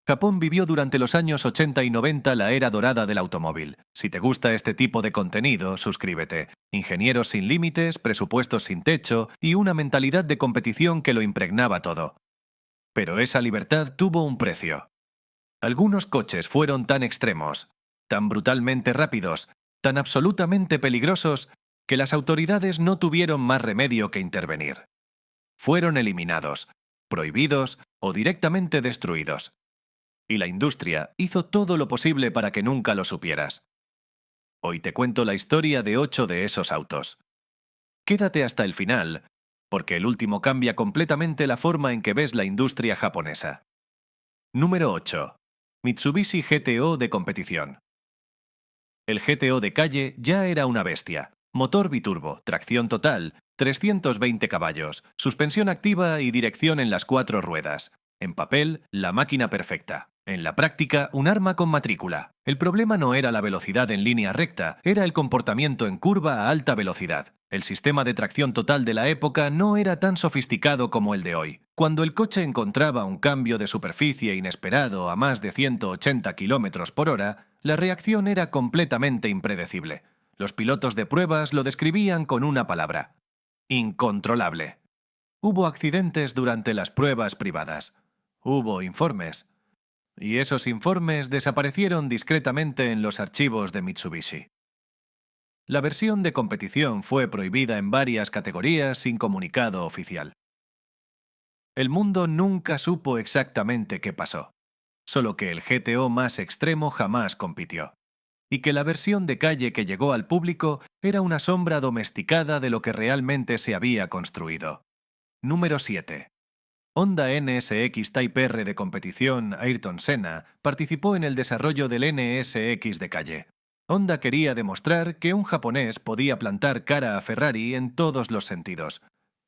Japón vivió durante los años 80 y 90 la era dorada del automóvil. Si te gusta este tipo de contenido, suscríbete. Ingenieros sin límites, presupuestos sin techo y una mentalidad de competición que lo impregnaba todo. Pero esa libertad tuvo un precio. Algunos coches fueron tan extremos, tan brutalmente rápidos, tan absolutamente peligrosos, que las autoridades no tuvieron más remedio que intervenir. Fueron eliminados, prohibidos o directamente destruidos. Y la industria hizo todo lo posible para que nunca lo supieras. Hoy te cuento la historia de 8 de esos autos. Quédate hasta el final, porque el último cambia completamente la forma en que ves la industria japonesa. Número 8. Mitsubishi GTO de competición. El GTO de calle ya era una bestia. Motor biturbo, tracción total, 320 caballos, suspensión activa y dirección en las 4 ruedas. En papel, la máquina perfecta. En la práctica, un arma con matrícula. El problema no era la velocidad en línea recta, era el comportamiento en curva a alta velocidad. El sistema de tracción total de la época no era tan sofisticado como el de hoy. Cuando el coche encontraba un cambio de superficie inesperado a más de 180 km por hora, la reacción era completamente impredecible. Los pilotos de pruebas lo describían con una palabra: incontrolable. Hubo accidentes durante las pruebas privadas. Hubo informes. Y esos informes desaparecieron discretamente en los archivos de Mitsubishi. La versión de competición fue prohibida en varias categorías sin comunicado oficial. El mundo nunca supo exactamente qué pasó, solo que el GTO más extremo jamás compitió, y que la versión de calle que llegó al público era una sombra domesticada de lo que realmente se había construido. Número 7. Honda NSX Type R de competición Ayrton Senna participó en el desarrollo del NSX de calle. Honda quería demostrar que un japonés podía plantar cara a Ferrari en todos los sentidos.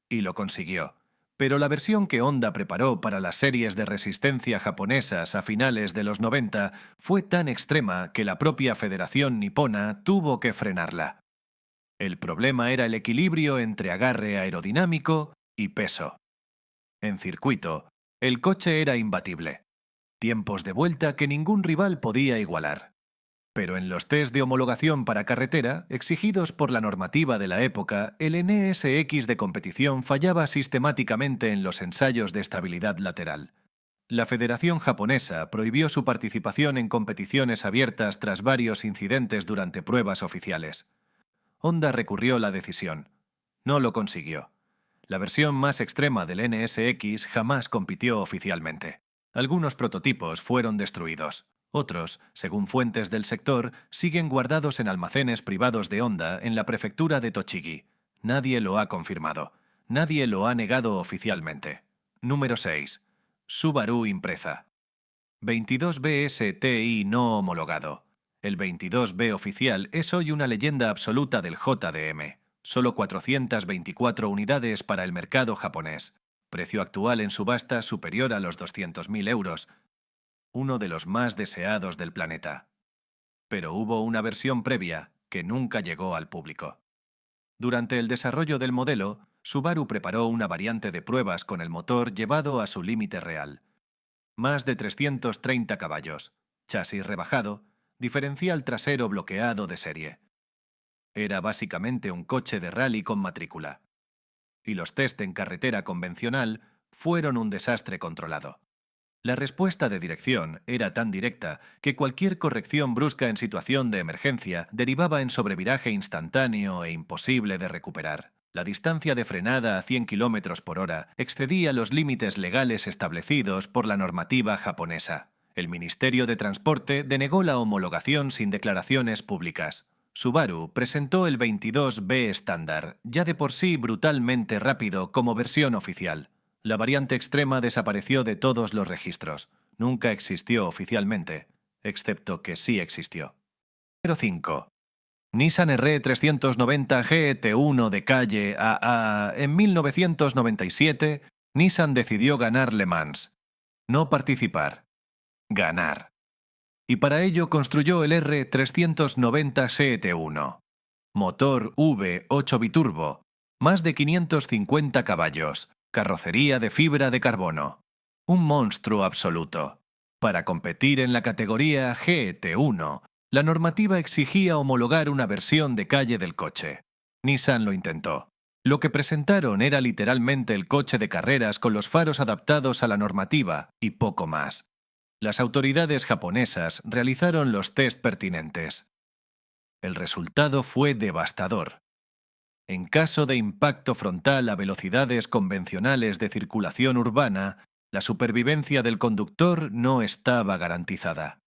Y lo consiguió. Pero la versión que Honda preparó para las series de resistencia japonesas a finales de los 90 fue tan extrema que la propia Federación Nipona tuvo que frenarla. El problema era el equilibrio entre agarre aerodinámico y peso. En circuito, el coche era imbatible. Tiempos de vuelta que ningún rival podía igualar. Pero en los test de homologación para carretera, exigidos por la normativa de la época, el NSX de competición fallaba sistemáticamente en los ensayos de estabilidad lateral. La Federación Japonesa prohibió su participación en competiciones abiertas tras varios incidentes durante pruebas oficiales. Honda recurrió la decisión. No lo consiguió. La versión más extrema del NSX jamás compitió oficialmente. Algunos prototipos fueron destruidos. Otros, según fuentes del sector, siguen guardados en almacenes privados de Honda en la prefectura de Tochigi. Nadie lo ha confirmado. Nadie lo ha negado oficialmente. Número 6. Subaru Impreza. 22B STI no homologado. El 22B oficial es hoy una leyenda absoluta del JDM. Solo 424 unidades para el mercado japonés. Precio actual en subasta superior a los 200.000 euros. Uno de los más deseados del planeta. Pero hubo una versión previa que nunca llegó al público. Durante el desarrollo del modelo, Subaru preparó una variante de pruebas con el motor llevado a su límite real. Más de 330 caballos, chasis rebajado, diferencial trasero bloqueado de serie. Era básicamente un coche de rally con matrícula. Y los test en carretera convencional fueron un desastre controlado. La respuesta de dirección era tan directa que cualquier corrección brusca en situación de emergencia derivaba en sobreviraje instantáneo e imposible de recuperar. La distancia de frenada a 100 km por hora excedía los límites legales establecidos por la normativa japonesa. El Ministerio de Transporte denegó la homologación sin declaraciones públicas. Subaru presentó el 22B estándar, ya de por sí brutalmente rápido como versión oficial. La variante extrema desapareció de todos los registros. Nunca existió oficialmente, excepto que sí existió. Número 5. Nissan R390 GT1 de calle AA. En 1997, Nissan decidió ganar Le Mans. No participar. Ganar. Y para ello construyó el R390 GT1. Motor V8 biturbo, más de 550 caballos, carrocería de fibra de carbono. Un monstruo absoluto. Para competir en la categoría GT1, la normativa exigía homologar una versión de calle del coche. Nissan lo intentó. Lo que presentaron era literalmente el coche de carreras con los faros adaptados a la normativa y poco más. Las autoridades japonesas realizaron los test pertinentes. El resultado fue devastador. En caso de impacto frontal a velocidades convencionales de circulación urbana, la supervivencia del conductor no estaba garantizada.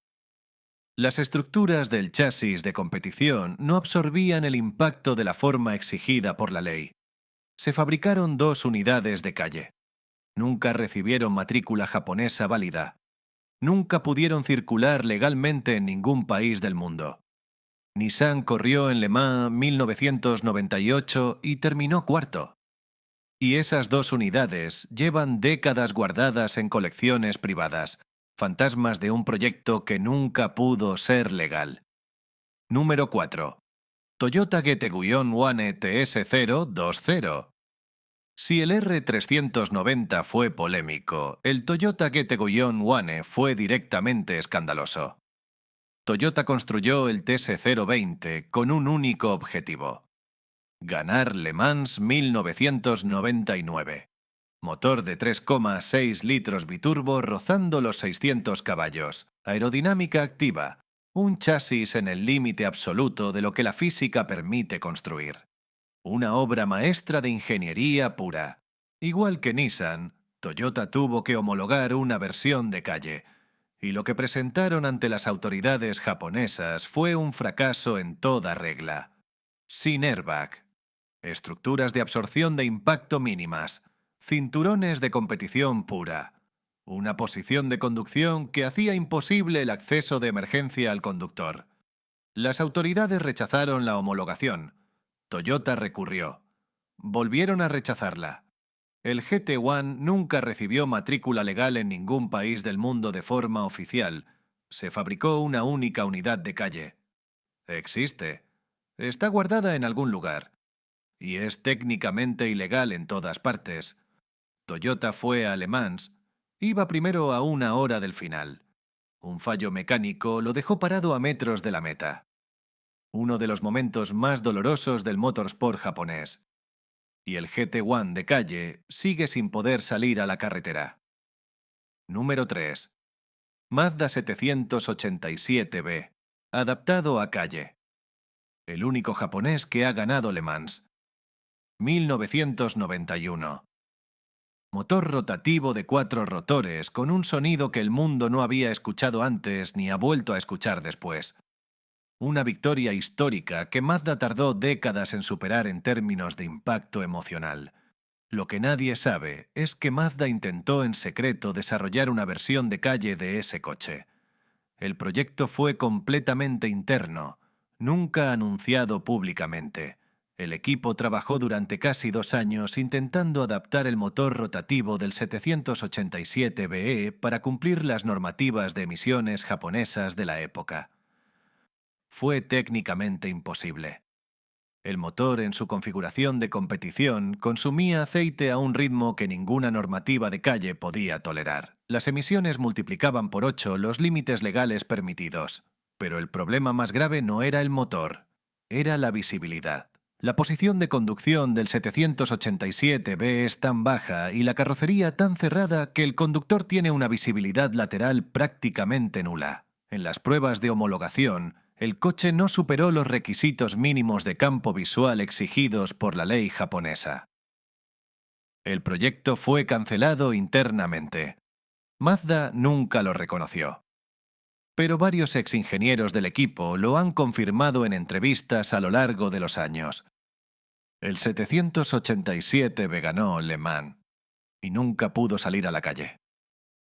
Las estructuras del chasis de competición no absorbían el impacto de la forma exigida por la ley. Se fabricaron 2 unidades de calle. Nunca recibieron matrícula japonesa válida. Nunca pudieron circular legalmente en ningún país del mundo. Nissan corrió en Le Mans 1998 y terminó cuarto. Y esas 2 unidades llevan décadas guardadas en colecciones privadas, fantasmas de un proyecto que nunca pudo ser legal. Número 4. Toyota GT-One TS020. Si el R390 fue polémico, el Toyota GT-One fue directamente escandaloso. Toyota construyó el TS020 con un único objetivo: ganar Le Mans 1999. Motor de 3,6 litros biturbo rozando los 600 caballos, aerodinámica activa, un chasis en el límite absoluto de lo que la física permite construir. Una obra maestra de ingeniería pura. Igual que Nissan, Toyota tuvo que homologar una versión de calle, y lo que presentaron ante las autoridades japonesas fue un fracaso en toda regla. Sin airbag, estructuras de absorción de impacto mínimas, cinturones de competición pura, una posición de conducción que hacía imposible el acceso de emergencia al conductor. Las autoridades rechazaron la homologación. Toyota recurrió. Volvieron a rechazarla. El GT1 nunca recibió matrícula legal en ningún país del mundo de forma oficial. Se fabricó una única unidad de calle. Existe. Está guardada en algún lugar. Y es técnicamente ilegal en todas partes. Toyota fue a Le Mans. Iba primero a 1 hora del final. Un fallo mecánico lo dejó parado a metros de la meta. Uno de los momentos más dolorosos del motorsport japonés. Y el GT1 de calle sigue sin poder salir a la carretera. Número 3. Mazda 787B. Adaptado a calle. El único japonés que ha ganado Le Mans. 1991. Motor rotativo de 4 rotores con un sonido que el mundo no había escuchado antes ni ha vuelto a escuchar después. Una victoria histórica que Mazda tardó décadas en superar en términos de impacto emocional. Lo que nadie sabe es que Mazda intentó en secreto desarrollar una versión de calle de ese coche. El proyecto fue completamente interno, nunca anunciado públicamente. El equipo trabajó durante casi 2 años intentando adaptar el motor rotativo del 787BE para cumplir las normativas de emisiones japonesas de la época. Fue técnicamente imposible. El motor en su configuración de competición consumía aceite a un ritmo que ninguna normativa de calle podía tolerar. Las emisiones multiplicaban por 8 los límites legales permitidos. Pero el problema más grave no era el motor, era la visibilidad. La posición de conducción del 787B es tan baja y la carrocería tan cerrada que el conductor tiene una visibilidad lateral prácticamente nula. En las pruebas de homologación, el coche no superó los requisitos mínimos de campo visual exigidos por la ley japonesa. El proyecto fue cancelado internamente. Mazda nunca lo reconoció. Pero varios exingenieros del equipo lo han confirmado en entrevistas a lo largo de los años. El 787B ganó Le Mans y nunca pudo salir a la calle.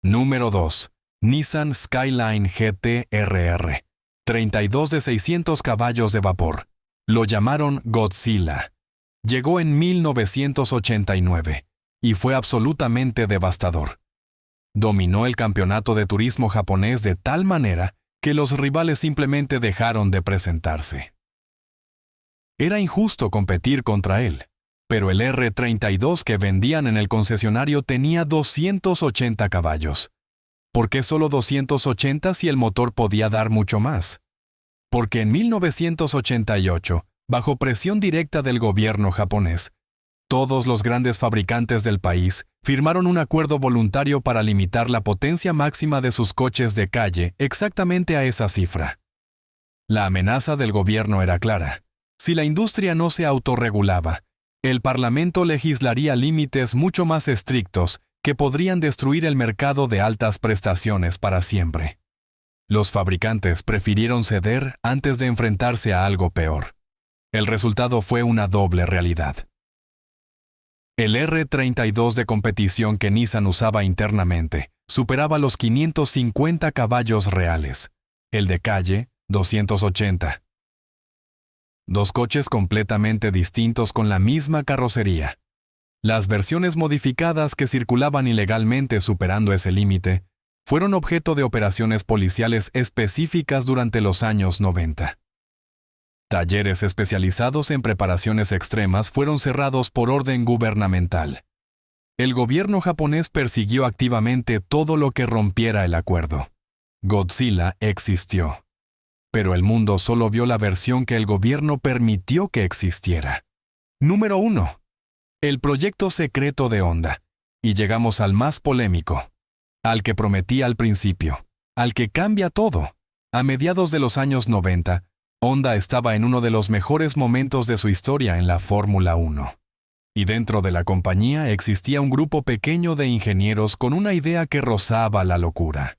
Número 2. Nissan Skyline GT RR. 32 de 600 caballos de vapor. Lo llamaron Godzilla. Llegó en 1989 y fue absolutamente devastador. Dominó el campeonato de turismo japonés de tal manera que los rivales simplemente dejaron de presentarse. Era injusto competir contra él, pero el R32 que vendían en el concesionario tenía 280 caballos. ¿Por qué solo 280 si el motor podía dar mucho más? Porque en 1988, bajo presión directa del gobierno japonés, todos los grandes fabricantes del país firmaron un acuerdo voluntario para limitar la potencia máxima de sus coches de calle exactamente a esa cifra. La amenaza del gobierno era clara. Si la industria no se autorregulaba, el Parlamento legislaría límites mucho más estrictos que podrían destruir el mercado de altas prestaciones para siempre. Los fabricantes prefirieron ceder antes de enfrentarse a algo peor. El resultado fue una doble realidad. El R32 de competición que Nissan usaba internamente superaba los 550 caballos reales. El de calle, 280. Dos coches completamente distintos con la misma carrocería. Las versiones modificadas que circulaban ilegalmente superando ese límite fueron objeto de operaciones policiales específicas durante los años 90. Talleres especializados en preparaciones extremas fueron cerrados por orden gubernamental. El gobierno japonés persiguió activamente todo lo que rompiera el acuerdo. Godzilla existió. Pero el mundo solo vio la versión que el gobierno permitió que existiera. Número 1. El proyecto secreto de Honda. Y llegamos al más polémico. Al que prometí al principio. Al que cambia todo. A mediados de los años 90, Honda estaba en uno de los mejores momentos de su historia en la Fórmula 1. Y dentro de la compañía existía un grupo pequeño de ingenieros con una idea que rozaba la locura.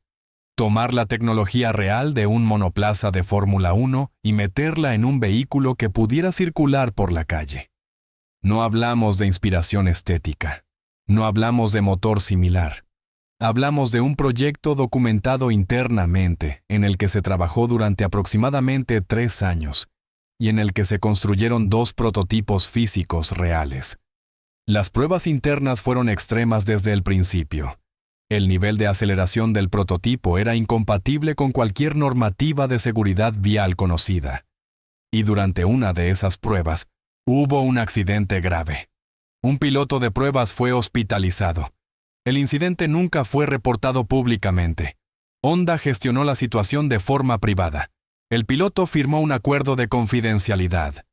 Tomar la tecnología real de un monoplaza de Fórmula 1 y meterla en un vehículo que pudiera circular por la calle. No hablamos de inspiración estética. No hablamos de motor similar. Hablamos de un proyecto documentado internamente en el que se trabajó durante aproximadamente 3 años y en el que se construyeron 2 prototipos físicos reales. Las pruebas internas fueron extremas desde el principio. El nivel de aceleración del prototipo era incompatible con cualquier normativa de seguridad vial conocida. Y durante una de esas pruebas, hubo un accidente grave. Un piloto de pruebas fue hospitalizado. El incidente nunca fue reportado públicamente. Honda gestionó la situación de forma privada. El piloto firmó un acuerdo de confidencialidad.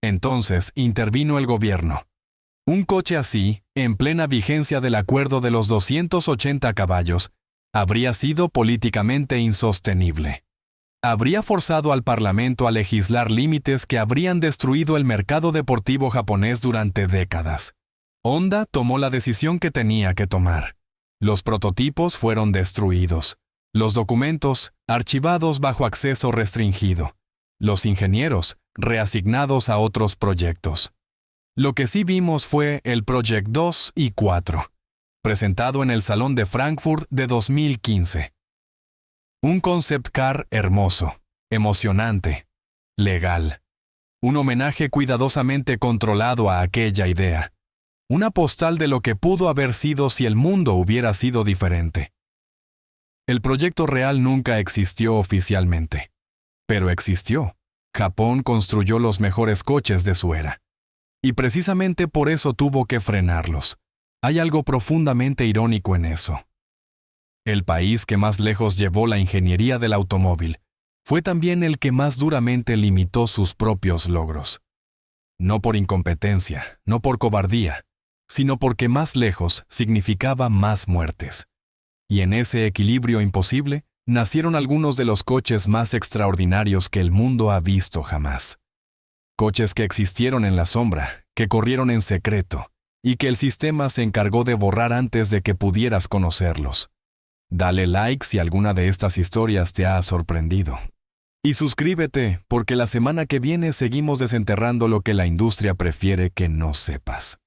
Entonces intervino el gobierno. Un coche así, en plena vigencia del acuerdo de los 280 caballos, habría sido políticamente insostenible. Habría forzado al Parlamento a legislar límites que habrían destruido el mercado deportivo japonés durante décadas. Honda tomó la decisión que tenía que tomar. Los prototipos fueron destruidos. Los documentos, archivados bajo acceso restringido. Los ingenieros, reasignados a otros proyectos. Lo que sí vimos fue el Project 2 y 4, presentado en el Salón de Frankfurt de 2015. Un concept car hermoso, emocionante, legal. Un homenaje cuidadosamente controlado a aquella idea. Una postal de lo que pudo haber sido si el mundo hubiera sido diferente. El proyecto real nunca existió oficialmente. Pero existió. Japón construyó los mejores coches de su era. Y precisamente por eso tuvo que frenarlos. Hay algo profundamente irónico en eso. El país que más lejos llevó la ingeniería del automóvil fue también el que más duramente limitó sus propios logros. No por incompetencia, no por cobardía, sino porque más lejos significaba más muertes. Y en ese equilibrio imposible nacieron algunos de los coches más extraordinarios que el mundo ha visto jamás. Coches que existieron en la sombra, que corrieron en secreto, y que el sistema se encargó de borrar antes de que pudieras conocerlos. Dale like si alguna de estas historias te ha sorprendido. Y suscríbete, porque la semana que viene seguimos desenterrando lo que la industria prefiere que no sepas.